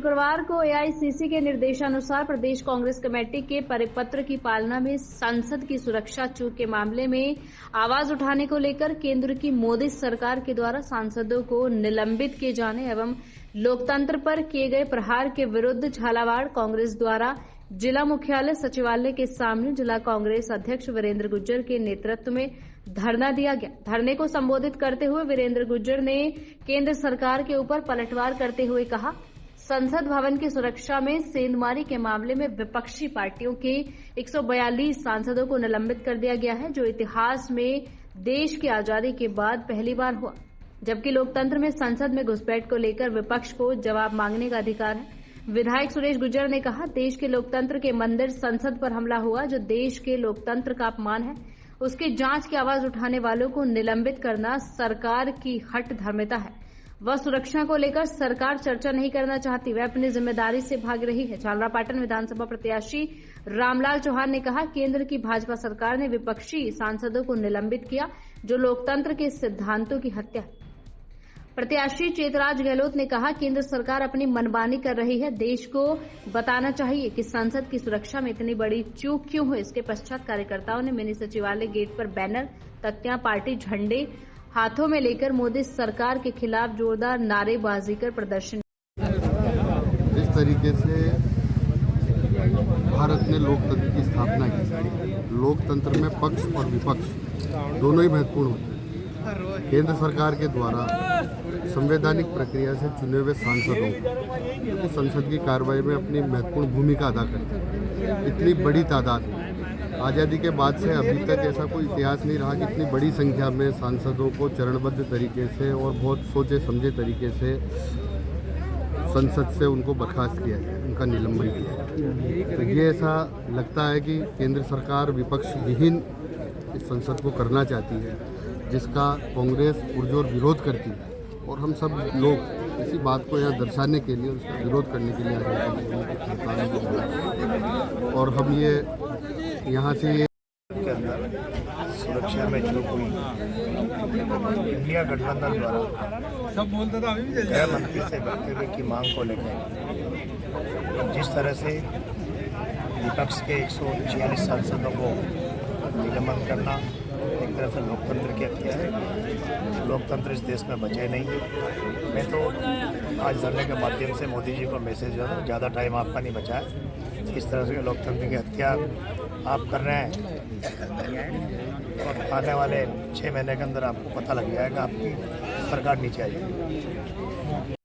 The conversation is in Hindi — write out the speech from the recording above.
शुक्रवार को एआईसीसी के निर्देशानुसार प्रदेश कांग्रेस कमेटी के परिपत्र की पालना में संसद की सुरक्षा चूक के मामले में आवाज उठाने को लेकर केंद्र की मोदी सरकार के द्वारा सांसदों को निलंबित किए जाने एवं लोकतंत्र पर किए गए प्रहार के विरुद्ध झालावाड़ कांग्रेस द्वारा जिला मुख्यालय सचिवालय के सामने जिला कांग्रेस अध्यक्ष वीरेंद्र गुज्जर के नेतृत्व में धरना दिया गया। धरने को संबोधित करते हुए वीरेंद्र गुज्जर ने केंद्र सरकार के ऊपर पलटवार करते हुए कहा, संसद भवन की सुरक्षा में सेंधमारी के मामले में विपक्षी पार्टियों के 142 सांसदों को निलंबित कर दिया गया है, जो इतिहास में देश की आजादी के बाद पहली बार हुआ। जबकि लोकतंत्र में संसद में घुसपैठ को लेकर विपक्ष को जवाब मांगने का अधिकार है। विधायक सुरेश गुज्जर ने कहा, देश के लोकतंत्र के मंदिर संसद पर हमला हुआ, जो देश के लोकतंत्र का अपमान है। उसके जांच की आवाज उठाने वालों को निलंबित करना सरकार की हठ धर्मिता है। वह सुरक्षा को लेकर सरकार चर्चा नहीं करना चाहती, वह अपनी जिम्मेदारी से भाग रही है। झालरापाटन विधानसभा प्रत्याशी रामलाल चौहान ने कहा, केंद्र की भाजपा सरकार ने विपक्षी सांसदों को निलंबित किया, जो लोकतंत्र के सिद्धांतों की हत्या है। प्रत्याशी चेतराज गहलोत ने कहा, केंद्र सरकार अपनी मनमानी कर रही है। देश को बताना चाहिए कि संसद की सुरक्षा में इतनी बड़ी चूक क्यों हुई। इसके पश्चात कार्यकर्ताओं ने मिनी सचिवालय गेट पर बैनर, तख्तियां, पार्टी झंडे हाथों में लेकर मोदी सरकार के खिलाफ जोरदार नारेबाजी कर प्रदर्शन। जिस तरीके से भारत ने लोकतंत्र की स्थापना की, लोकतंत्र में पक्ष और विपक्ष दोनों ही महत्वपूर्ण होते हैं। केंद्र सरकार के द्वारा संवैधानिक प्रक्रिया से चुने हुए सांसदों को संसद की कार्रवाई में अपनी महत्वपूर्ण भूमिका अदा करते हैं। इतनी बड़ी तादाद में आज़ादी के बाद से अभी तक ऐसा कोई इतिहास नहीं रहा कि इतनी बड़ी संख्या में सांसदों को चरणबद्ध तरीके से और बहुत सोचे समझे तरीके से संसद से उनको बर्खास्त किया जाए, उनका निलंबन किया जाए। तो ये ऐसा लगता है कि केंद्र सरकार विपक्ष विहीन इस संसद को करना चाहती है, जिसका कांग्रेस पुरजोर विरोध करती है। और हम सब लोग इसी बात को यहाँ दर्शाने के लिए, उसका विरोध करने के लिए और हम ये यहाँ से के अंदर सुरक्षा में जो हुई इंडिया गठबंधन द्वारा गृह मंत्री से वक्तव्य की मांग को लेकर जिस तरह से विपक्ष के 146 सांसदों को निलंबन करना एक तरह से लोकतंत्र की हत्या है। लोकतंत्र इस देश में बचे नहीं। मैं तो आज धरने के माध्यम से मोदी जी को मैसेज दे रहा हूँ, ज़्यादा टाइम आपका नहीं बचा है। इस तरह से लोकतंत्र की हत्या आप कर रहे हैं और आने वाले 6 महीने के अंदर आपको पता लग जाएगा आपकी सरकार नीचे आएगी।